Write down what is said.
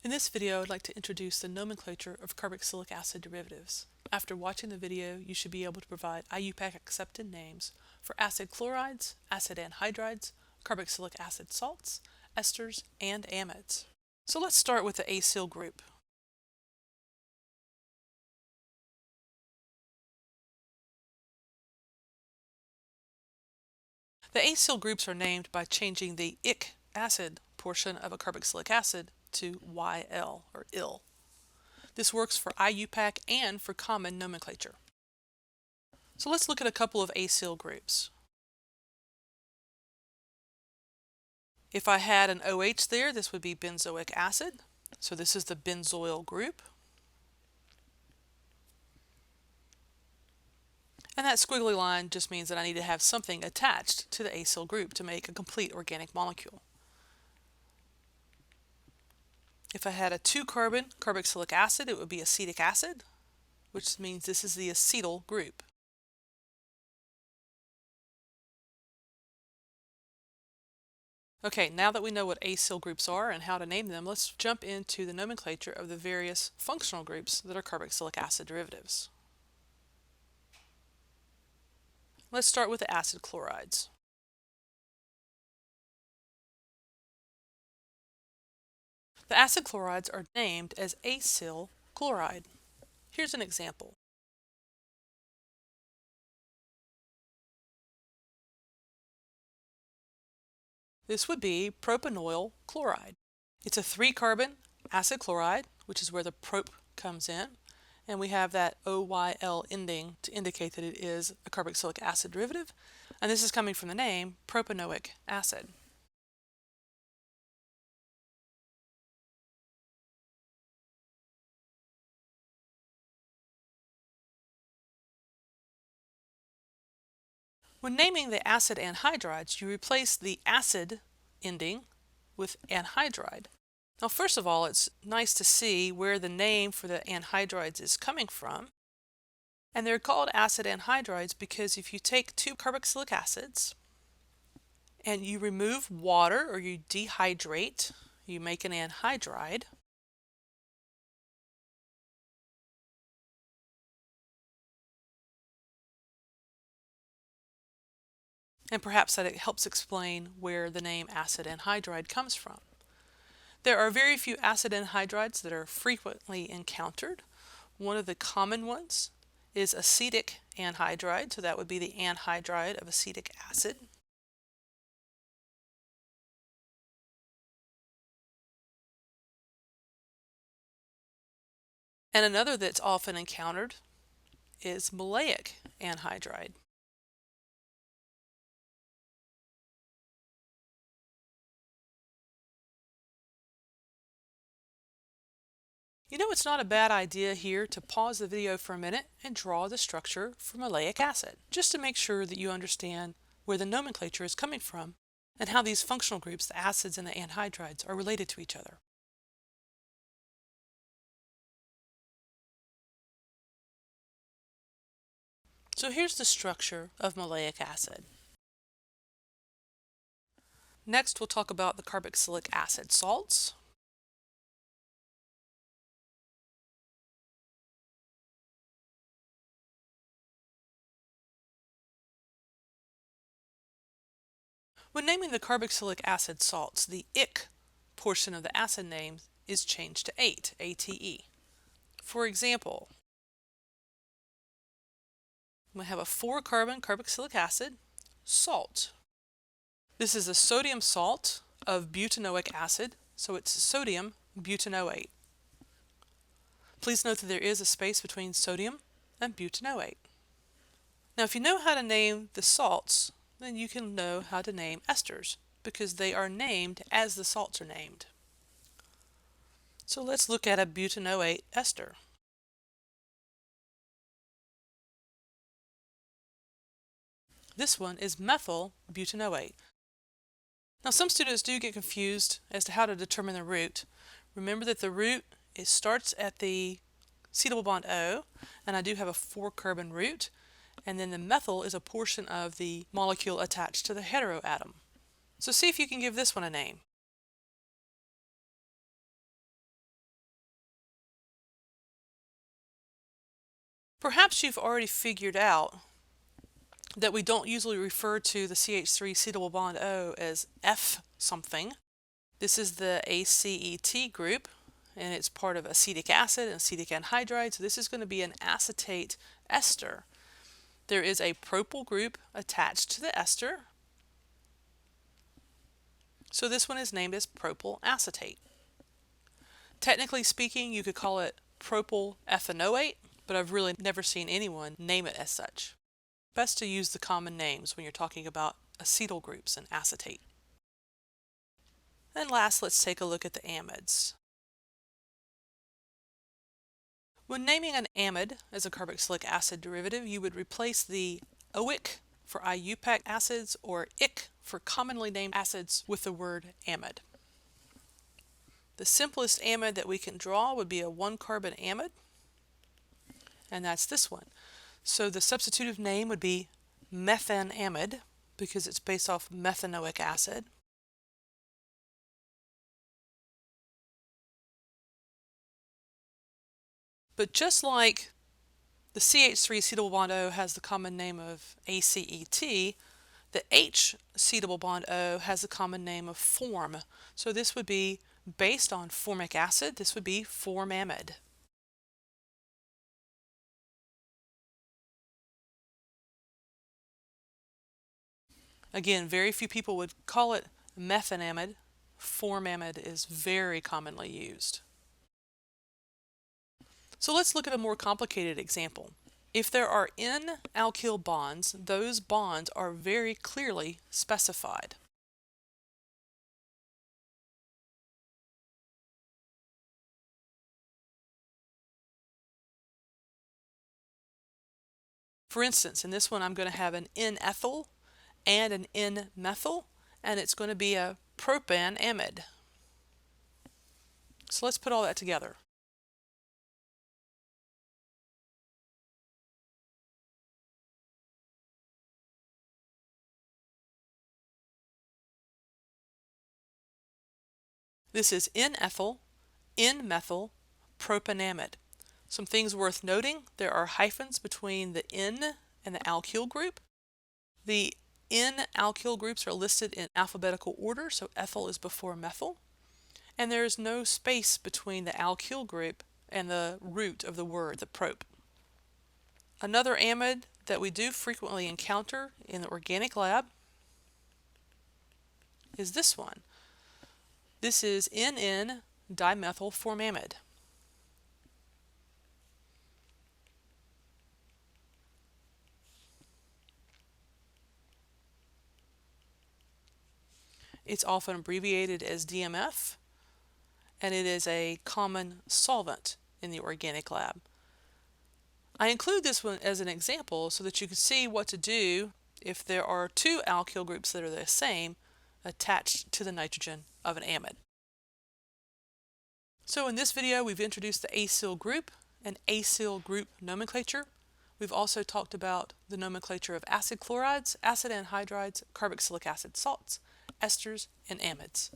In this video, I'd like to introduce the nomenclature of carboxylic acid derivatives. After watching the video, you should be able to provide IUPAC-accepted names for acid chlorides, acid anhydrides, carboxylic acid salts, esters, and amides. So let's start with the acyl group. The acyl groups are named by changing the ic acid portion of a carboxylic acid to YL or IL. This works for IUPAC and for common nomenclature. So let's look at a couple of acyl groups. If I had an OH there, this would be benzoic acid. So this is the benzoyl group. And that squiggly line just means that I need to have something attached to the acyl group to make a complete organic molecule. If I had a 2-carbon carboxylic acid, it would be acetic acid, which means this is the acetyl group. Okay, now that we know what acyl groups are and how to name them, let's jump into the nomenclature of the various functional groups that are carboxylic acid derivatives. Let's start with the acid chlorides. The acid chlorides are named as acyl chloride. Here's an example. This would be propanoyl chloride. It's a 3-carbon acid chloride, which is where the prop comes in, and we have that OYL ending to indicate that it is a carboxylic acid derivative, and this is coming from the name propanoic acid. When naming the acid anhydrides, you replace the acid ending with anhydride. Now, first of all, it's nice to see where the name for the anhydrides is coming from. And they're called acid anhydrides because if you take 2 carboxylic acids and you remove water or you dehydrate, you make an anhydride. And perhaps that it helps explain where the name acid anhydride comes from. There are very few acid anhydrides that are frequently encountered. One of the common ones is acetic anhydride, so that would be the anhydride of acetic acid. And another that's often encountered is maleic anhydride. You know, it's not a bad idea here to pause the video for a minute and draw the structure for maleic acid, just to make sure that you understand where the nomenclature is coming from and how these functional groups, the acids and the anhydrides, are related to each other. So here's the structure of maleic acid. Next, we'll talk about the carboxylic acid salts. When naming the carboxylic acid salts, the ic portion of the acid name is changed to ate, ATE. For example, we have a 4-carbon carboxylic acid, salt. This is a sodium salt of butanoic acid, so it's sodium butanoate. Please note that there is a space between sodium and butanoate. Now, if you know how to name the salts, then you can know how to name esters, because they are named as the salts are named. So let's look at a butanoate ester. This one is methyl butanoate. Now, some students do get confused as to how to determine the root. Remember that the root starts at the C double bond O, and I do have a 4-carbon root, and then the methyl is a portion of the molecule attached to the heteroatom. So see if you can give this one a name. Perhaps you've already figured out that we don't usually refer to the CH3 C double bond O as F something. This is the ACET group, and it's part of acetic acid and acetic anhydride, so this is going to be an acetate ester. There is a propyl group attached to the ester, so this one is named as propyl acetate. Technically speaking, you could call it propyl ethanoate, but I've really never seen anyone name it as such. Best to use the common names when you're talking about acetyl groups and acetate. And last, let's take a look at the amides. When naming an amide as a carboxylic acid derivative, you would replace the oic for IUPAC acids or ic for commonly named acids with the word amide. The simplest amide that we can draw would be a 1-carbon amide, and that's this one. So the substitutive name would be methanamide because it's based off methanoic acid. But just like the CH3 C double bond O has the common name of ACET, the H C double bond O has the common name of form. So this would be based on formic acid. This would be formamide. Again, very few people would call it methanamide. Formamide is very commonly used. So let's look at a more complicated example. If there are N-alkyl bonds, those bonds are very clearly specified. For instance, in this one I'm going to have an N-ethyl and an N-methyl, and it's going to be a propanamide. So let's put all that together. This is N-ethyl, N-methyl, propanamide. Some things worth noting: there are hyphens between the N and the alkyl group. The N-alkyl groups are listed in alphabetical order, so ethyl is before methyl. And there is no space between the alkyl group and the root of the word, the prop. Another amide that we do frequently encounter in the organic lab is this one. This is NN-dimethylformamide. It's often abbreviated as DMF, and it is a common solvent in the organic lab. I include this one as an example so that you can see what to do if there are two alkyl groups that are the same attached to the nitrogen of an amide. So in this video, we've introduced the acyl group and acyl group nomenclature. We've also talked about the nomenclature of acid chlorides, acid anhydrides, carboxylic acid salts, esters, and amides.